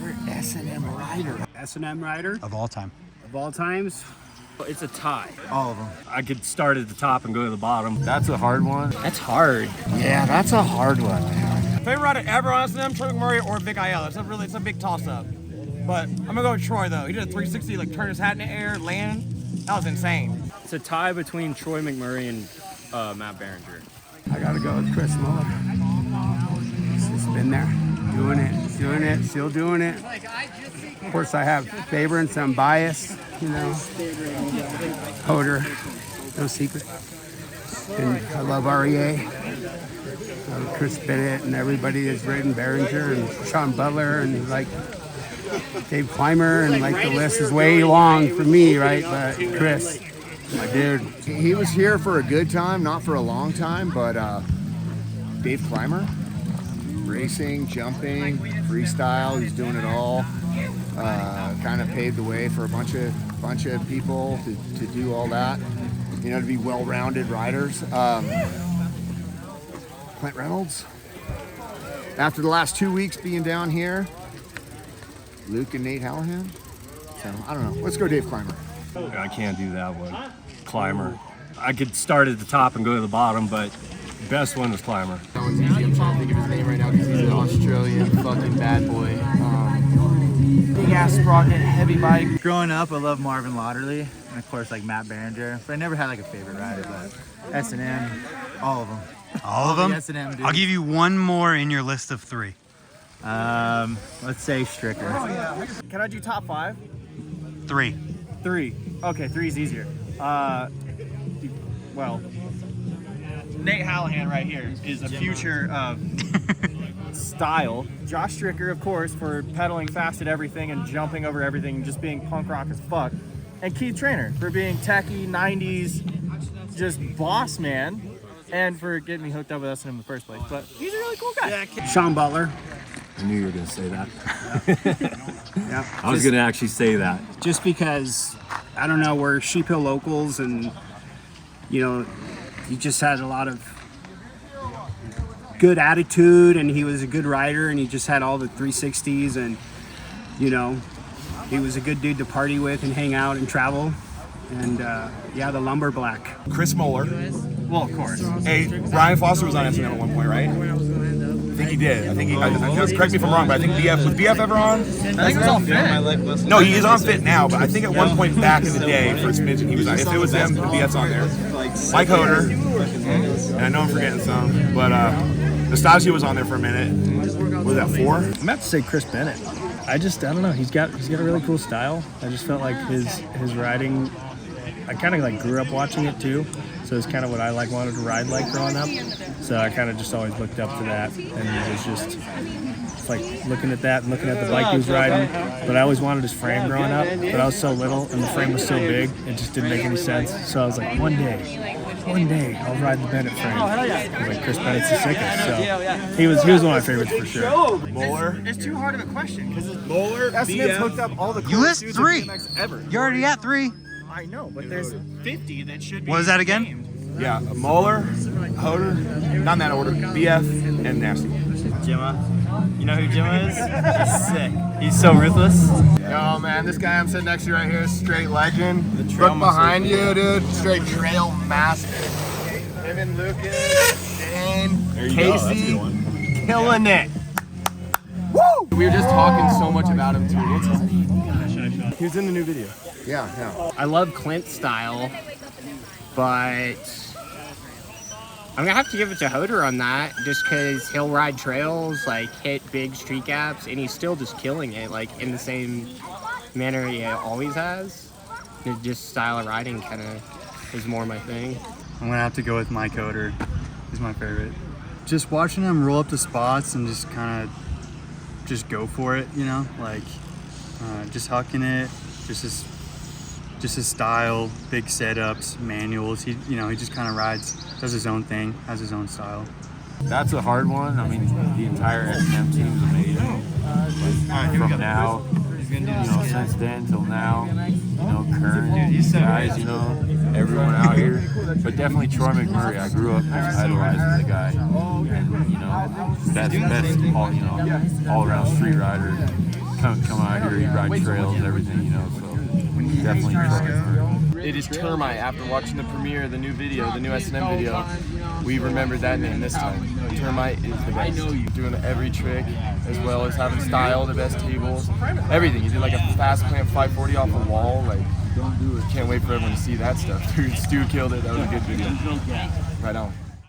favorite S&M rider? S&M rider? Of all time. Of all times? It's a tie. All of them. I could start at the top and go to the bottom. That's a hard one. That's hard. Yeah, that's a hard one, man. Favorite rider ever on S&M, Troy McMurray or Vic IL. It's a big toss-up. But I'm gonna go with Troy though. He did a 360, like turned his hat in the air, land. That was insane. It's a tie between Troy McMurray and Matt Behringer. I gotta go with Chris Muller. He's just been there, doing it, still doing it. Of course, I have favorites. I'm biased, you know. Hoder, no secret. And I love REA. Chris Bennett and everybody that's ridden Behringer and Sean Butler and like Dave Clymer, and like the list is way long for me, right? But Kris, my dude. He was here for a good time, not for a long time, but Dave Clymer, racing, jumping, freestyle, he's doing it all. Kind of paved the way for a bunch of people to do all that, you know, to be well-rounded riders. Clint Reynolds, after the last 2 weeks being down here, Luke and Nate Hallahan. So I don't know. Let's go Dave Clymer. I can't do that one. Clymer. I could start at the top and go to the bottom, but the best one was Clymer. That one's easy. I'm trying to think of his name right now because he's an Australian fucking bad boy. Big ass sprocket, heavy bike. Growing up, I loved Marvin Lauderly, and of course, like Matt Behringer. But I never had like a favorite rider, but S&M, all of them. All of them? S&M, dude. I'll give you one more in your list of 3. Let's say Stricker. Can I do top 5? 3. 3. Okay, 3 is easier. Well, Nate Hallahan right here is a future of style. Josh Stricker, of course, for pedaling fast at everything and jumping over everything and just being punk rock as fuck. And Keith Trainer for being techie, 90s, just boss man, and for getting me hooked up with S&M in the first place. But he's a really cool guy. Sean Butler. I knew you were going to say that. Yeah. I was going to actually say that. Just because, I don't know, we're Sheep Hill locals, and, you know, he just had a lot of good attitude, and he was a good rider, and he just had all the 360s, and, you know, he was a good dude to party with and hang out and travel. And, yeah, the lumber black. Chris Muller. Well, of course. Hey, Ryan Foster was on S&M at one point, right? I think he did. I think he. Correct me if I'm wrong, but I think BF was BF ever on? I think he was on Fit. No, he is on Fit now, but I think at one point back in the day for a smidgen he was on. If it was them, BF's on there. Mike Hoder, and I know I'm forgetting some, but Nastasia was on there for a minute. Was that 4? I'm about to say Chris Bennett. I don't know. He's got a really cool style. I just felt like his riding. I kind of like grew up watching it too. So it's kind of what I wanted to ride like growing up. So I kind of just always looked up to that, and it was just like looking at that and looking at the bike he was riding. But I always wanted his frame growing up, but I was so little and the frame was so big, it just didn't make any sense. So I was like, one day I'll ride the Bennett frame. I was like, Chris Bennett's the sickest. So he was one of my favorites for sure. Muller. It's too hard of a question because it's Muller. S&M's hooked up all the You list dudes 3. in BMX ever. You're already at 3. I know, but there's 50 that should be. What is that again? named. Yeah, Muller, Hoder, not in that order, BF, and Nasty. Gemma. You know who Gemma is? He's sick. He's so ruthless. Yo, man, this guy I'm sitting next to right here is straight legend. Look behind you, dude. Straight trail master. Him and Lucas, Shane, Casey, killing it. Woo! We were just talking so much about him too. What's his name? He was in the new video. Yeah. I love Clint's style, but I'm gonna have to give it to Hoder on that, just because he'll ride trails, like hit big street gaps, and he's still just killing it, like in the same manner he always has. Just style of riding kind of is more my thing. I'm gonna have to go with Mike Hoder. He's my favorite. Just watching him roll up the spots and just kind of just go for it, you know, like just hucking it, just his style, big setups, manuals. He just kind of rides, does his own thing, has his own style. That's a hard one. I mean, the entire S&M team is amazing. From now, since then till now, current guys, everyone out here. But definitely Troy McMurray. I grew up idolizing the guy. And, that's the best all around street rider. come out here, he'd ride trails, everything, you know. So definitely enjoy It is Termite. After watching the premiere, the new video, the new S&M video, we remembered that name this time. Termite is the best. Doing every trick, as well as having style, the best tables, everything. He did like a fast plant 540 off a wall. Like, can't wait for everyone to see that stuff. Dude, Stu killed it. That was a good video. Right on.